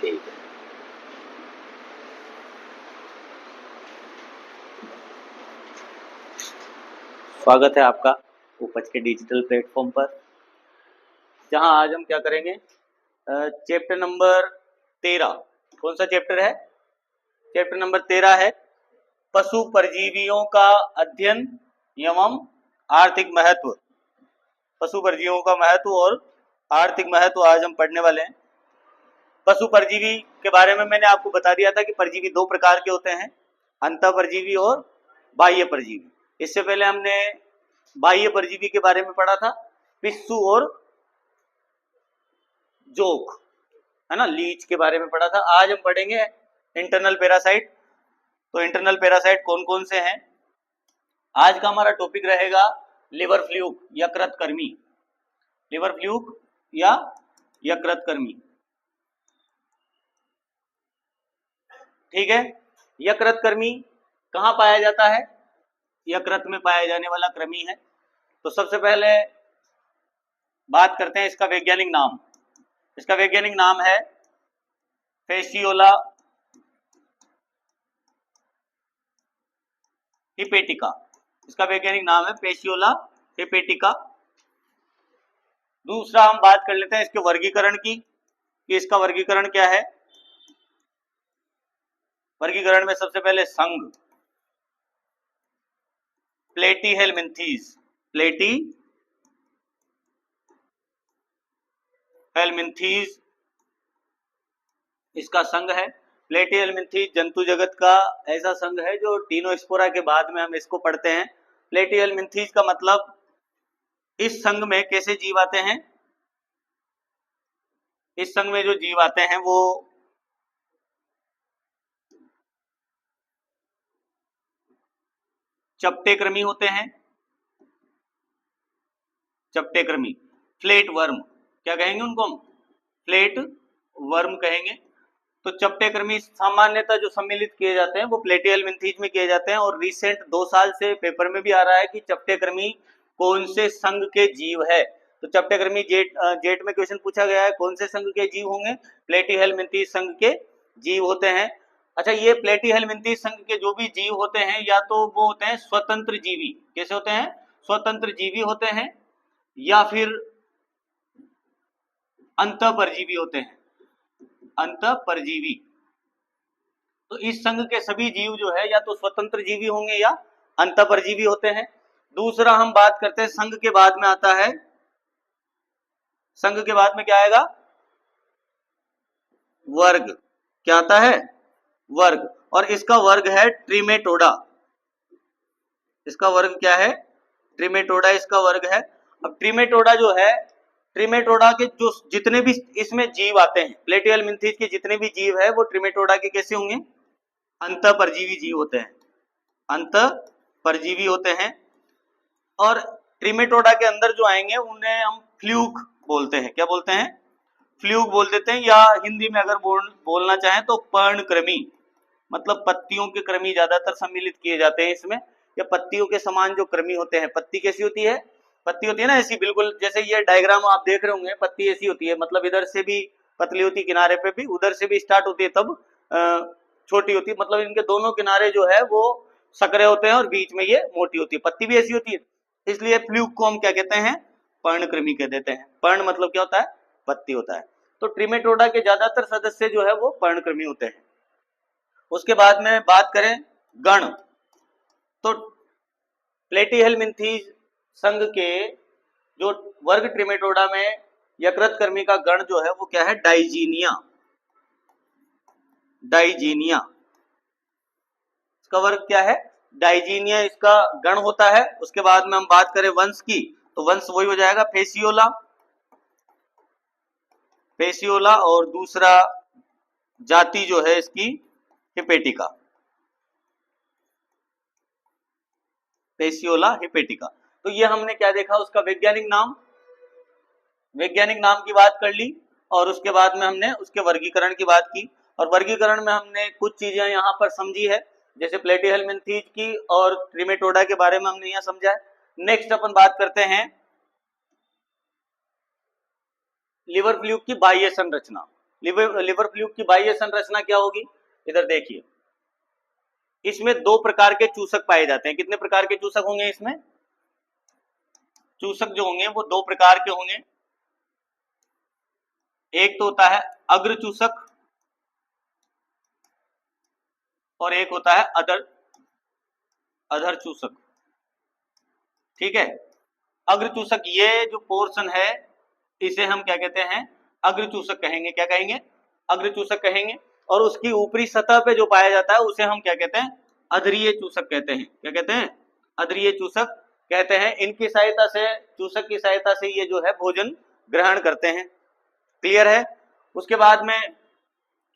ठीक है। स्वागत है आपका उपज के डिजिटल प्लेटफॉर्म पर, जहां आज हम क्या करेंगे, चैप्टर नंबर 13। कौन सा चैप्टर है? चैप्टर नंबर 13 है पशु परजीवियों का अध्ययन एवं आर्थिक महत्व। पशु परजीवियों का महत्व और आर्थिक महत्व आज हम पढ़ने वाले हैं। पशु परजीवी के बारे में मैंने आपको बता दिया था कि परजीवी दो प्रकार के होते हैं, अंतः परजीवी और बाह्य परजीवी। इससे पहले हमने बाह्य परजीवी के बारे में पढ़ा था, पिस्सू और जोक, है ना, लीच के बारे में पढ़ा था। आज हम पढ़ेंगे इंटरनल पैरासाइट। तो इंटरनल पैरासाइट कौन कौन से हैं? आज का हमारा टॉपिक रहेगा लिवर फ्लूक, यकृतकृमि। लिवर फ्लूक या यकृतकृमि, ठीक है। यकृतकृमि कहाँ पाया जाता है? यकृत में पाया जाने वाला कृमि है। तो सबसे पहले बात करते हैं इसका वैज्ञानिक नाम। इसका वैज्ञानिक नाम है फेसियोला हिपेटिका। इसका वैज्ञानिक नाम है फेसियोला हिपेटिका। दूसरा हम बात कर लेते हैं इसके वर्गीकरण की, कि इसका वर्गीकरण क्या है। वर्गीकरण में सबसे पहले संघ प्लेटीहेलमिन्थीज, प्लेटीहेलमिन्थीज इसका संघ है। प्लेटीहेलमिन्थीज जंतु जगत का ऐसा संघ है जो टीनोस्पोरा के बाद में हम इसको पढ़ते हैं। प्लेटीहेलमिन्थीज का मतलब इस संघ में कैसे जीव आते हैं? इस संघ में जो जीव आते हैं वो चपटेकृमि होते हैं। चपटेकृमि, फ्लेट वर्म, क्या कहेंगे उनको हम? फ्लेट वर्म कहेंगे। तो चपटेकृमि सामान्यतः जो सम्मिलित किए जाते हैं वो प्लेटीहेलमिन्थीज में किए जाते हैं। और रिसेंट 2 साल से पेपर में भी आ रहा है कि चपटेकृमि कौन से संघ के जीव है। तो चपटेकृमि जेट में क्वेश्चन पूछा गया है, कौन से संघ के जीव होंगे? प्लेटीहेलमिन्थीज संघ के जीव होते हैं। अच्छा, ये प्लेटीहेलमिन्थीज संघ के जो भी जीव होते हैं या तो वो होते हैं स्वतंत्र जीवी। कैसे होते हैं? स्वतंत्र जीवी होते हैं, या फिर अंतःपरजीवी होते हैं। अंतःपरजीवी। तो इस संघ के सभी जीव जो है या तो स्वतंत्र जीवी होंगे या अंतःपरजीवी होते हैं। दूसरा हम बात करते हैं संघ के बाद में आता है, संघ के बाद में क्या आएगा? वर्ग। क्या आता है? वर्ग। और इसका वर्ग है ट्रिमेटोडा। इसका वर्ग क्या है? ट्रिमेटोडा इसका वर्ग है। अब ट्रिमेटोडा जो है, ट्रिमेटोडा के जो जितने भी इसमें जीव आते हैं, प्लेटीहेलमिन्थीज के जितने भी जीव है वो ट्रिमेटोडा के कैसे होंगे? अंतःपरजीवी जीव होते हैं। अंतःपरजीवी होते हैं। और ट्रिमेटोडा के अंदर जो आएंगे उन्हें हम फ्लूक बोलते हैं। क्या बोलते हैं? फ्लूक बोल देते हैं, या हिंदी में अगर बोलना चाहें तो पर्णकृमि, मतलब पत्तियों के कृमि ज्यादातर सम्मिलित किए जाते हैं इसमें। या पत्तियों के समान जो कृमि होते हैं। पत्ती कैसी होती है? पत्ती होती है ना ऐसी, बिल्कुल जैसे ये डायग्राम आप देख रहे होंगे, पत्ती ऐसी होती है, मतलब इधर से भी पतली होती, किनारे पे भी, उधर से भी स्टार्ट होती है तब छोटी होती है। मतलब इनके दोनों किनारे जो है वो सकरे होते हैं और बीच में ये मोटी होती है। पत्ती भी ऐसी होती है, इसलिए फ्लूक को हम क्या कहते हैं? पर्णकृमि कह देते हैं। पर्ण मतलब क्या होता है? पत्ती होता है। तो ट्रिमेटोडा के ज्यादातर सदस्य जो है वो पर्णकृमि होते हैं। उसके बाद में बात करें गण, तो प्लेटीहेलमिन्थीज संघ के जो वर्ग ट्रिमेटोडा में यकृतकृमि का गण जो है वो क्या है? डाइजीनिया। डाइजीनिया इसका वर्ग क्या है? डाइजीनिया इसका गण होता है। उसके बाद में हम बात करें वंश की, तो वंश वही हो जाएगा फेसियोला। फेसियोला। और दूसरा जाति जो है इसकी हिपेटिका। फेसियोला हिपेटिका। तो ये हमने क्या देखा? उसका वैज्ञानिक नाम, वैज्ञानिक नाम की बात कर ली। और उसके बाद में हमने उसके वर्गीकरण की बात की। और वर्गीकरण में हमने कुछ चीजें यहाँ पर समझी है, जैसे प्लेटीहेलमिन्थीज की और ट्रिमेटोडा के बारे में हमने यहाँ समझा है। नेक्स्ट अपन बात करते हैं लिवर फ्लूक की बाह्य संरचना। लिवर फ्लूक की बाह्य संरचना क्या होगी, इधर देखिए, इसमें दो प्रकार के चूसक पाए जाते हैं। कितने प्रकार के चूसक होंगे इसमें? चूसक जो होंगे वो दो प्रकार के होंगे। एक तो होता है अग्र चूसक और एक होता है अधर चूसक। ठीक है, अग्र चूसक ये जो पोर्शन है इसे हम क्या कहते हैं? अग्र चूसक कहेंगे। क्या कहेंगे? अग्र चूसक कहेंगे। और उसकी ऊपरी सतह पे जो पाया जाता है उसे हम क्या कहते हैं? अधरीय चूसक कहते हैं। क्या कहते हैं? अधरीय चूसक कहते हैं। इनकी सहायता से, चूसक की सहायता से ये जो है भोजन ग्रहण करते हैं। क्लियर है? उसके बाद में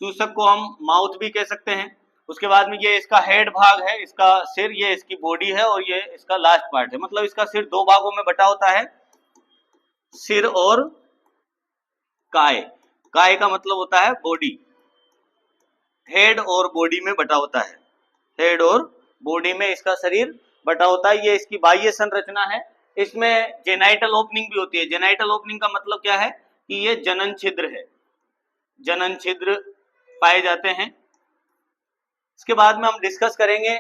चूसक को हम माउथ भी कह सकते हैं। उसके बाद में ये इसका हेड भाग है, इसका सिर, ये इसकी बॉडी है और ये इसका लास्ट पार्ट है। मतलब इसका सिर दो भागों में बटा होता है, सिर और काय। काय का मतलब होता है बॉडी, हेड और बॉडी में बटा होता है, हेड और बॉडी में इसका शरीर बटा होता है। ये इसकी बाह्य संरचना है। इसमें जेनाइटल ओपनिंग भी होती है। जेनाइटल ओपनिंग का मतलब क्या है कि ये जनन छिद्र है, जनन छिद्र पाए जाते हैं। इसके बाद में हम डिस्कस करेंगे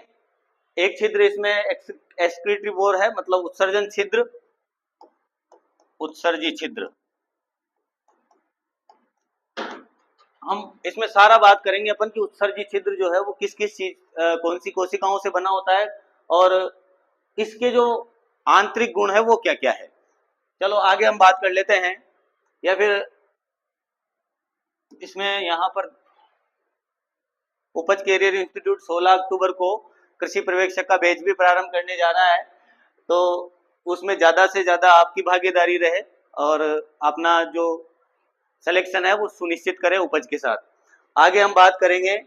एक छिद्र इसमें एक्सक्रीटरी बोर है, मतलब उत्सर्जन छिद्र, उत्सर्जी छिद्र। हम इसमें सारा बात करेंगे अपन कि उत्सर्जी छिद्र जो है वो किस किस चीज कौन सी कोशिकाओं से बना होता है और इसके जो आंतरिक गुण है वो क्या क्या है। चलो आगे हम बात कर लेते हैं। या फिर इसमें यहाँ पर उपज कैरियर इंस्टीट्यूट 16 अक्टूबर को कृषि पर्यवेक्षक का बैच भी प्रारंभ करने जा रहा है, तो उसमें ज्यादा से ज्यादा आपकी भागीदारी रहे और अपना जो सिलेक्शन है वो सुनिश्चित करें उपज के साथ। आगे हम बात करेंगे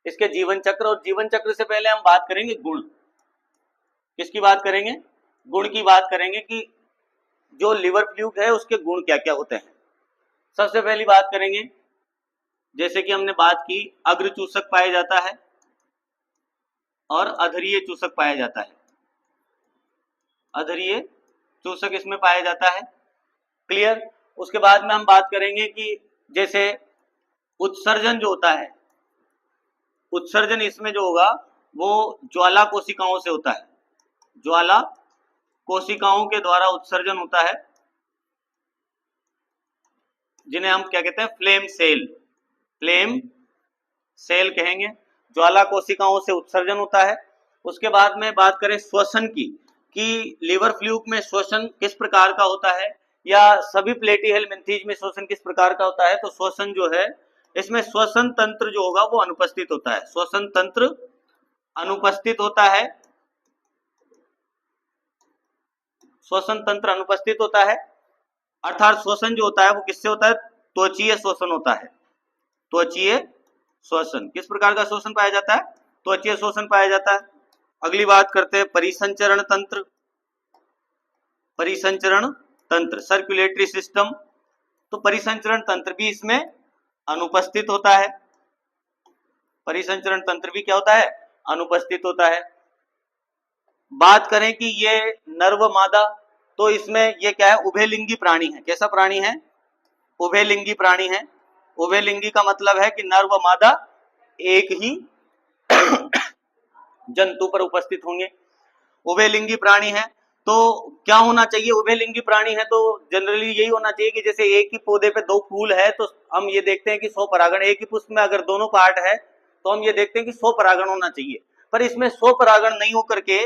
इसके जीवन चक्र, और जीवन चक्र से पहले हम बात करेंगे गुण। किसकी बात करेंगे? गुण की बात करेंगे कि जो लिवर फ्लूक है उसके गुण क्या क्या होते हैं। सबसे पहली बात करेंगे, जैसे कि हमने बात की, अग्र चूसक पाया जाता है और अधरीय चूसक पाया जाता है। अधरीय चूसक इसमें पाया जाता है। क्लियर? उसके बाद में हम बात करेंगे कि जैसे उत्सर्जन जो होता है, उत्सर्जन इसमें जो होगा वो ज्वाला कोशिकाओं से होता है। ज्वाला कोशिकाओं के द्वारा उत्सर्जन होता है, जिन्हें हम क्या कहते हैं? फ्लेम सेल, फ्लेम सेल कहेंगे। ज्वाला कोशिकाओं से उत्सर्जन होता है। उसके बाद में बात करें श्वसन की, कि लिवर फ्लूक में श्वसन किस प्रकार का होता है या सभी प्लेटीहेल्मिन्थीज में श्वसन किस प्रकार का होता है। तो श्वसन जो है इसमें श्वसन तंत्र जो होगा वो अनुपस्थित होता है, श्वसन तंत्र अनुपस्थित होता है, श्वसन तंत्र अनुपस्थित होता है। अर्थात श्वसन जो होता है वो किससे होता है? त्वचीय श्वसन होता है। त्वचीय श्वसन, किस प्रकार का श्वसन पाया जाता है? त्वचीय श्वसन पाया जाता है। अगली बात करते हैं परिसंचरण तंत्र। परिसंचरण तंत्र, सर्कुलेटरी सिस्टम। तो परिसंचरण तंत्र भी इसमें अनुपस्थित होता है। परिसंचरण तंत्र भी क्या होता है? अनुपस्थित होता है। बात करें कि ये नर्व मादा, तो इसमें ये क्या है? उभयलिंगी प्राणी है। कैसा प्राणी है? उभयलिंगी प्राणी है। उभयलिंगी का मतलब है कि नर व मादा एक ही जंतु पर उपस्थित होंगे। उभयलिंगी प्राणी है तो क्या होना चाहिए? उभयलिंगी प्राणी है तो जनरली यही होना चाहिए कि जैसे एक ही पौधे पे दो फूल है तो हम ये देखते हैं कि 100 परागण, एक ही पुष्प में अगर दोनों पार्ट है तो हम ये देखते हैं कि 100 परागण होना चाहिए। पर इसमें 100 परागण नहीं होकर के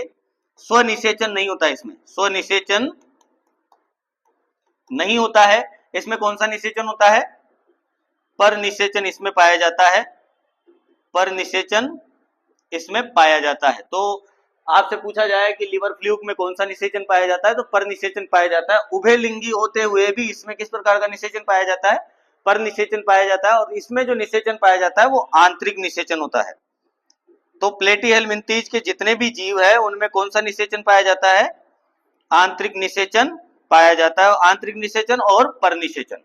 स्वनिषेचन नहीं होता, इसमें स्वनिषेचन नहीं होता है। इसमें कौन सा निषेचन होता है? पर निषेचन इसमें पाया जाता है, पर निषेचन इसमें पाया जाता है। तो आपसे पूछा जाए कि लिवर फ्लूक में कौन सा निषेचन पाया जाता है, तो पर निषेचन पाया जाता है। उभयलिंगी होते हुए भी इसमें किस प्रकार का निषेचन पाया जाता है? पर निषेचन पाया जाता है। और इसमें जो निषेचन पाया जाता है वो आंतरिक निषेचन होता है। तो प्लेटीहेल्मिन्थीज के जितने भी जीव है उनमें कौन सा निषेचन पाया जाता है? आंतरिक निषेचन पाया जाता है। आंतरिक निषेचन और पर निषेचन।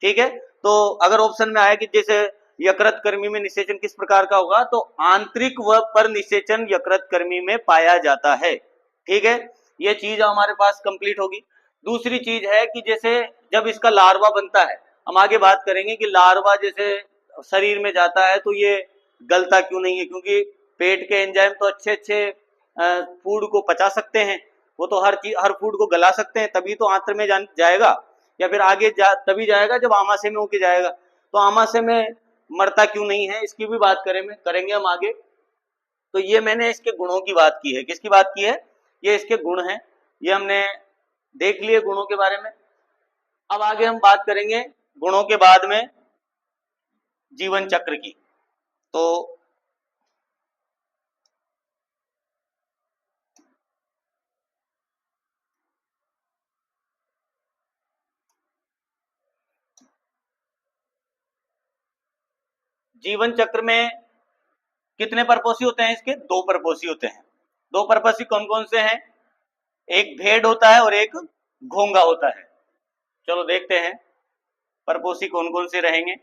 ठीक है, तो अगर ऑप्शन में आए कि जैसे यकृत कर्मी में निषेचन किस प्रकार का होगा, तो आंतरिक व पर निषेचन यकृत कर्मी में पाया जाता है। ठीक है, ये चीज हमारे पास कंप्लीट होगी। दूसरी चीज है कि जैसे जब इसका लार्वा बनता है, हम आगे बात करेंगे कि लार्वा जैसे शरीर में जाता है तो ये गलता क्यों नहीं है, क्योंकि पेट के एंजाइम तो अच्छे अच्छे फूड को पचा सकते हैं, वो तो हर फूड को गला सकते हैं, तभी तो आंत्र में जाएगा, या फिर आगे तभी जाएगा जब आमाशय में होके जाएगा। तो आमाशय में मरता क्यों नहीं है, इसकी भी बात करेंगे हम आगे। तो ये मैंने इसके गुणों की बात की है। किसकी बात की है? ये इसके गुण हैं, ये हमने देख लिए गुणों के बारे में। अब आगे हम बात करेंगे गुणों के बाद में जीवन चक्र की। तो जीवन चक्र में कितने परपोषी होते हैं इसके? 2 परपोषी होते हैं। 2 परपोषी कौन कौन से हैं? एक भेड़ होता है और एक घोंगा होता है। चलो देखते हैं परपोषी कौन कौन से रहेंगे।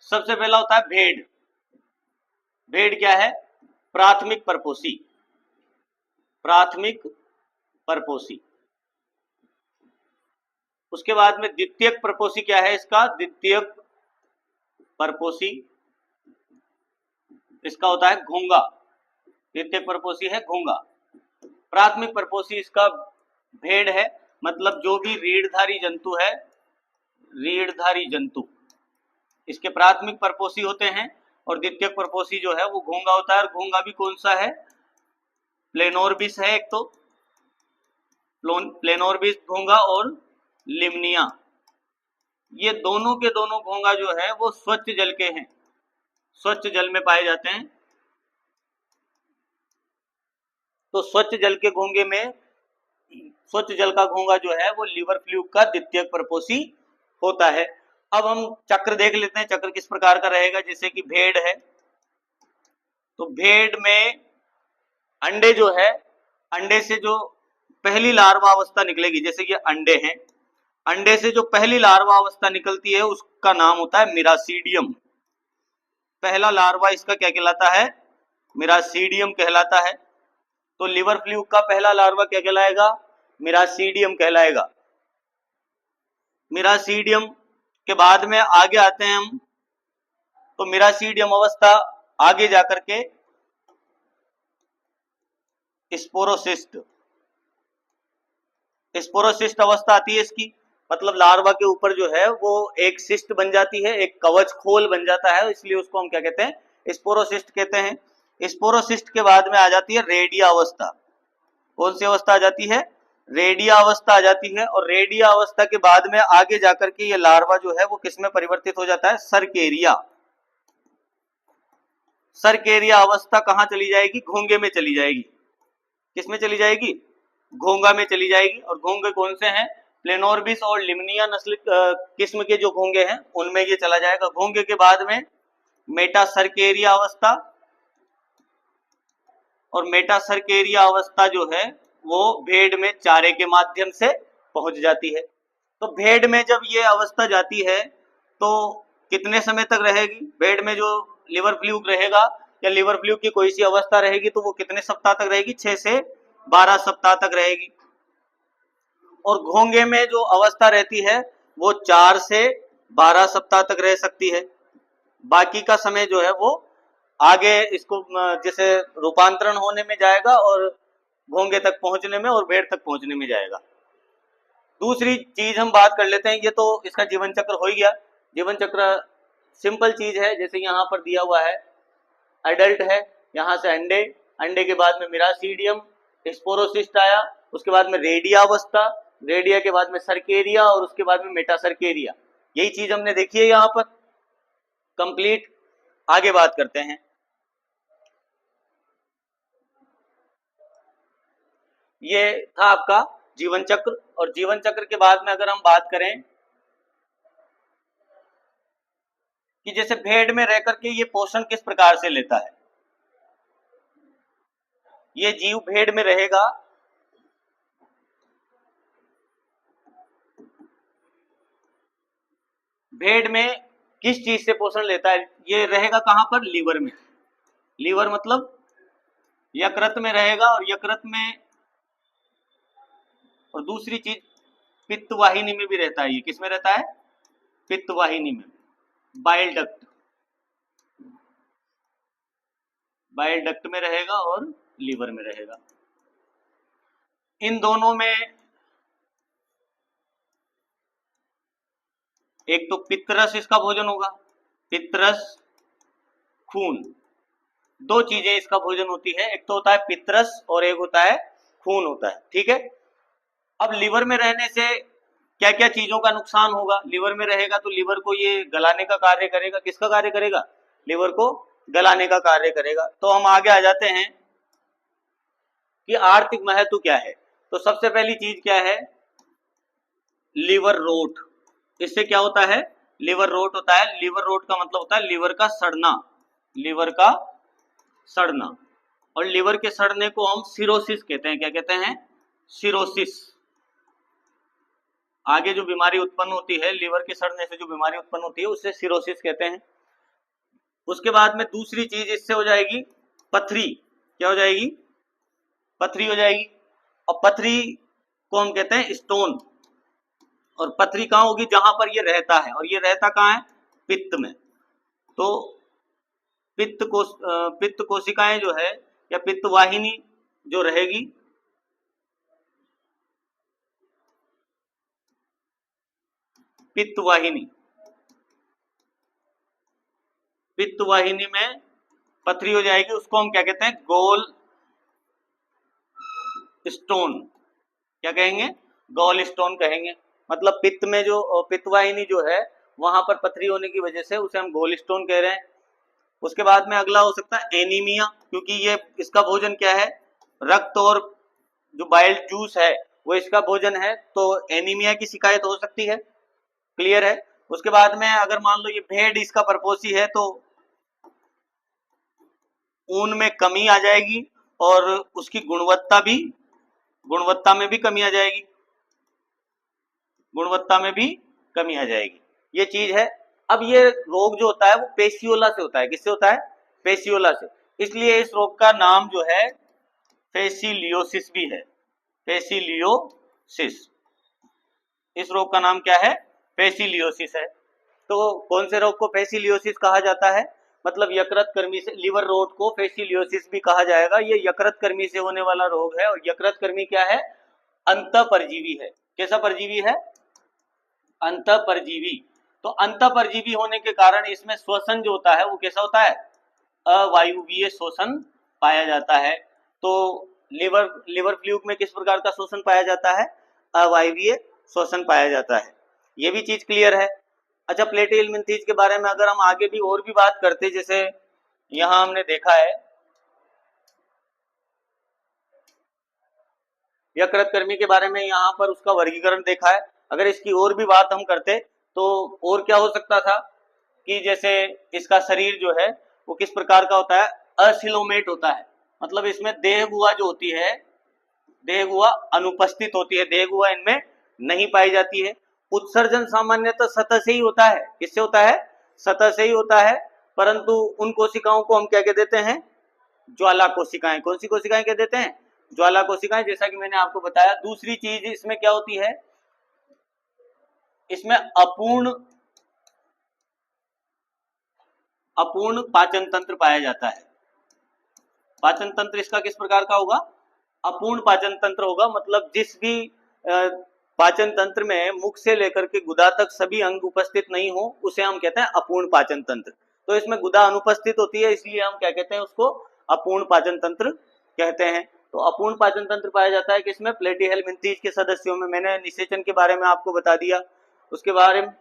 सबसे पहला होता है भेड़। भेड़ क्या है? प्राथमिक परपोषी। प्राथमिक परपोषी। उसके बाद में द्वितीयक परपोषी क्या है इसका? द्वितीयक परपोषी इसका होता है घोंगा। द्वितीयक परपोषी है घोंगा। प्राथमिक परपोषी इसका भेड़ है, मतलब जो भी रीढ़धारी जंतु है, रीढ़धारी जंतु इसके प्राथमिक परपोषी होते हैं। और द्वितीयक परपोषी जो है वो घोंगा होता है। और घोंगा भी कौन सा है? प्लेनोर्बिस है एक तो, प्लेनोर्बिस घोंगा और लिमनिया। ये दोनों के दोनों घोंगा जो है वो स्वच्छ जल के हैं, स्वच्छ जल में पाए जाते हैं। तो स्वच्छ जल के घोंगे में, स्वच्छ जल का घोंगा जो है वो लिवर फ्लूक का द्वितीयक परपोषी होता है। अब हम चक्र देख लेते हैं, चक्र किस प्रकार का रहेगा। जैसे कि भेड़ है, तो भेड़ में अंडे जो है, अंडे से जो पहली लार्वा अवस्था निकलेगी, जैसे कि अंडे हैं, अंडे से जो पहली लार्वा अवस्था निकलती है उसका नाम होता है मिरासीडियम। पहला लार्वा इसका क्या कहलाता है? मिरासीडियम कहलाता है। तो लिवर फ्लूक का पहला लार्वा क्या कहलाएगा? मिरासीडियम कहलाएगा। मिरासीडियम के बाद में आगे आते हैं हम, तो मिरासीडियम अवस्था आगे जाकर के स्पोरोसिस्ट, स्पोरोसिस्ट अवस्था आती है इसकी। मतलब लार्वा के ऊपर जो है वो एक सिस्ट बन जाती है, एक कवच खोल बन जाता है, इसलिए उसको हम क्या कहते हैं? स्पोरोसिस्ट कहते हैं। स्पोरोसिस्ट के बाद में आ जाती है रेडिया अवस्था। कौन सी अवस्था आ जाती है? रेडिया अवस्था आ जाती है। और रेडिया अवस्था के बाद में आगे जाकर के ये लार्वा जो है वो किसमें परिवर्तित हो जाता है? सर्केरिया। सर्केरिया अवस्था कहां चली जाएगी? घोंगे में चली जाएगी। किसमें चली जाएगी? घोंगा में चली जाएगी। और घोंगे कौन से हैं? प्लेनोर्बिस और लिमनिया नस्ल किस्म के जो घोंगे हैं उनमें ये चला जाएगा। घोंगे के बाद में मेटासर्केरिया अवस्था, और मेटासर्केरिया अवस्था जो है वो भेड़ में चारे के माध्यम से पहुंच जाती है। तो भेड़ में जब ये अवस्था जाती है तो कितने समय तक रहेगी? भेड़ में जो लिवर फ्लूक रहेगा या लिवर फ्लूक की कोई सी अवस्था रहेगी तो वो कितने सप्ताह तक रहेगी? 6 से 12 सप्ताह तक रहेगी। और घोंगे में जो अवस्था रहती है वो 4 से 12 सप्ताह तक रह सकती है। बाकी का समय जो है वो आगे इसको जैसे रूपांतरण होने में जाएगा और घोंगे तक पहुंचने में और भेड़ तक पहुंचने में जाएगा। दूसरी चीज हम बात कर लेते हैं, ये तो इसका जीवन चक्र हो ही गया। जीवन चक्र सिंपल चीज है, जैसे यहाँ पर दिया हुआ है एडल्ट है, यहाँ से अंडे, अंडे के बाद में मिरासीडियम, स्पोरोसिस्ट आया, उसके बाद में रेडिया अवस्था, रेडिया के बाद में सर्केरिया और उसके बाद में मेटासर्केरिया। यही चीज हमने देखी है यहाँ पर कंप्लीट। आगे बात करते हैं। ये था आपका जीवन चक्र। और जीवन चक्र के बाद में अगर हम बात करें कि जैसे भेड़ में रह करके ये पोषण किस प्रकार से लेता है, ये जीव भेड़ में रहेगा, भेड़ में किस चीज से पोषण लेता है? ये रहेगा कहां पर? लीवर में। लीवर मतलब यकृत में रहेगा। और यकृत में, और दूसरी चीज पित्त वाहिनी में भी रहता है। ये किस में रहता है? पित्त वाहिनी में, बाइल डक्ट, बाइल डक्ट में रहेगा और लीवर में रहेगा। इन दोनों में एक तो पित्तरस इसका भोजन होगा, पित्तरस, खून, दो चीजें इसका भोजन होती है। एक तो होता है पित्तरस और एक होता है खून होता है, ठीक है। अब लीवर में रहने से क्या क्या चीजों का नुकसान होगा? लीवर में रहेगा तो लीवर को ये गलाने का कार्य करेगा। किसका कार्य करेगा? लीवर को गलाने का कार्य करेगा। तो हम आगे आ जाते हैं कि आर्थिक महत्व क्या है। तो सबसे पहली चीज क्या है? Liver rot. इससे क्या होता है? लीवर रोट होता है। लीवर रोट का मतलब होता है लीवर का सड़ना, लीवर का सड़ना। और लीवर के सड़ने को हम सिरोसिस कहते हैं। क्या कहते हैं? सिरोसिस। आगे जो बीमारी उत्पन्न होती है, लीवर के सड़ने से जो बीमारी उत्पन्न होती है, उसे सिरोसिस कहते हैं। उसके बाद में दूसरी चीज इससे हो जाएगी पथरी। क्या हो जाएगी? पथरी हो जाएगी। और पथरी को हम कहते हैं स्टोन। और पथरी कहाँ होगी? जहां पर ये रहता है। और ये रहता कहाँ है? पित्त में। तो पित्त कोशिकाएं जो है या पित्त वाहिनी जो रहेगी, पित्त वाहिनी, पित्त वाहिनी में पथरी हो जाएगी। उसको हम क्या कहते हैं? गोल स्टोन। क्या कहेंगे? गोल स्टोन कहेंगे। मतलब पित्त में जो पित्त वाहिनी जो है वहां पर पथरी होने की वजह से उसे हम गोल स्टोन कह रहे हैं। उसके बाद में अगला हो सकता है एनीमिया, क्योंकि ये इसका भोजन क्या है? रक्त और जो बाइल जूस है वो इसका भोजन है। तो एनीमिया की शिकायत हो सकती है। क्लियर है? उसके बाद में अगर मान लो ये भेड़ इसका परपोषी है तो ऊन में कमी आ जाएगी और उसकी गुणवत्ता में भी कमी आ जाएगी, गुणवत्ता में भी कमी आ जाएगी। ये चीज है। अब ये रोग जो होता है वो पेशियोला से होता है। किससे होता है? पेशियोला से। इसलिए इस रोग का नाम जो है फेसिलियोसिस भी है। फेसिलियोसिस। इस रोग का नाम क्या है? फेसिलियोसिस है। तो कौन से रोग को फेसिलियोसिस कहा जाता है? मतलब यकृत कृमि से, लीवर रोग को फेसिलियोसिस भी कहा जाएगा। ये यकृत कृमि से होने वाला रोग है। और यकृत कृमि क्या है? अंतःपरजीवी है। कैसा परजीवी है? अंतःपरजीवी। तो अंतःपरजीवी होने के कारण इसमें श्वसन जो होता है वो कैसा होता है? अवायुवीय शोषण पाया जाता है। तो लिवर फ्लूक में किस प्रकार का शोषण पाया जाता है? अवायवीय शोषण पाया जाता है। ये भी चीज क्लियर है। अच्छा, प्लेटिहेल्मिन्थेस के बारे में अगर हम आगे भी और भी बात करते, जैसे यहां हमने देखा है यकृत कृमि के बारे में, यहाँ पर उसका वर्गीकरण देखा है। अगर इसकी और भी बात हम करते तो और क्या हो सकता था कि जैसे इसका शरीर जो है वो किस प्रकार का होता है? असिलोमेट होता है। मतलब इसमें देह गुहा जो होती है, देह गुहा अनुपस्थित होती है, देह गुहा इनमें नहीं पाई जाती है। उत्सर्जन सामान्यतः सतह से ही होता है। किससे होता है? सतह से ही होता है। परंतु उन कोशिकाओं को हम क्या कह देते हैं? ज्वाला कोशिकाएं। कौन सी कोशिकाएं कह देते हैं? ज्वाला कोशिकाएं, जैसा कि मैंने आपको बताया। दूसरी चीज इसमें क्या होती है? इसमें अपूर्ण पाचन तंत्र पाया जाता है। पाचन तंत्र इसका किस प्रकार का होगा? अपूर्ण पाचन तंत्र होगा। मतलब जिस भी पाचन तंत्र में मुख से लेकर के गुदा तक सभी अंग उपस्थित नहीं हो उसे हम कहते हैं अपूर्ण पाचन तंत्र। तो इसमें गुदा अनुपस्थित होती है, इसलिए हम क्या कहते हैं? उसको अपूर्ण पाचन तंत्र कहते हैं। तो अपूर्ण पाचन तंत्र पाया जाता है किसमें? प्लेटिहेल्मिन्थेस के सदस्यों में। मैंने निषेचन के बारे में आपको बता दिया। उसके बारे में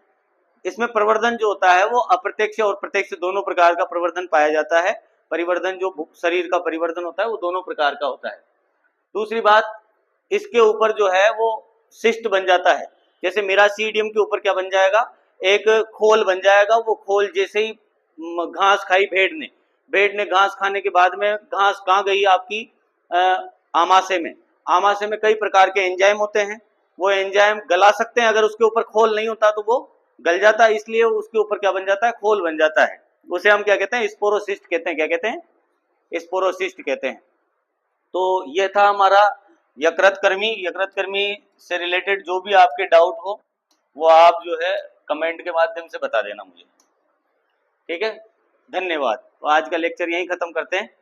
इसमें प्रवर्धन जो होता है वो अप्रत्यक्ष और प्रत्यक्ष दोनों प्रकार का प्रवर्धन पाया जाता है। परिवर्धन जो शरीर का परिवर्तन होता है वो दोनों प्रकार का होता है। दूसरी बात, इसके ऊपर जो है वो सिस्ट बन जाता है। जैसे मिरासीडियम के ऊपर क्या बन जाएगा? एक खोल बन जाएगा। वो खोल जैसे ही घास खाई भेड़ ने घास खाने के बाद में घास कहाँ गई? आपकी आमाशय में। आमाशय में कई प्रकार के एंजाइम होते हैं। वो एंजाइम गला सकते हैं। अगर उसके ऊपर खोल नहीं होता तो वो गल जाता है, इसलिए उसके ऊपर क्या बन जाता है? खोल बन जाता है। उसे हम क्या कहते हैं? स्पोरोसिस्ट कहते हैं। क्या कहते हैं? स्पोरोसिस्ट कहते हैं। तो ये था हमारा यकृत कर्मी से रिलेटेड जो भी आपके डाउट हो वो आप जो है कमेंट के माध्यम से बता देना मुझे। ठीक है, धन्यवाद। तो आज का लेक्चर यहीं खत्म करते हैं।